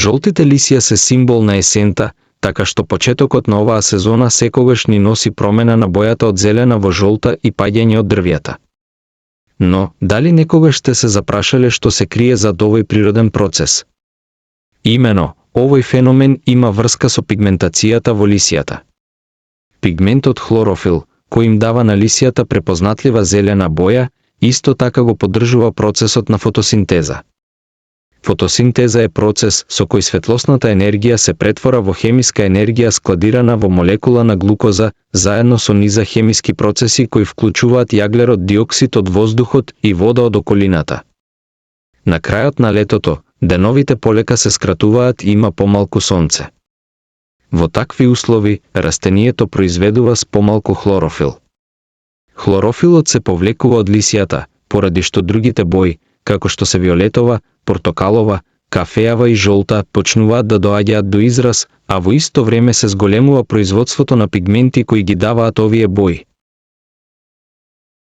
Жолтите лисија се символ на есента, така што почетокот на оваа сезона секогаш ни носи промена на бојата од зелена во жолта и паѓање од дрвјата. Но, дали некогаш сте се запрашале што се крие зад овој природен процес? Имено, овој феномен има врска со пигментацијата во лисијата. Пигментот хлорофил, кој им дава на лисијата препознатлива зелена боја, исто така го поддржува процесот на фотосинтеза. Фотосинтеза е процес со кој светлосната енергија се претвора во хемиска енергија складирана во молекула на глукоза, заедно со низа хемиски процеси кои вклучуваат јаглерод диоксид од воздухот и вода од околината. На крајот на летото, деновите полека се скратуваат и има помалку сонце. Во такви услови, растението произведува с помалку хлорофил. Хлорофилот се повлекува од лисијата, поради што другите бои, како што се виолетова, портокалова, кафеава и жолта, почнуваат да доаѓаат до израз, а во исто време се зголемува производството на пигменти кои ги даваат овие бои.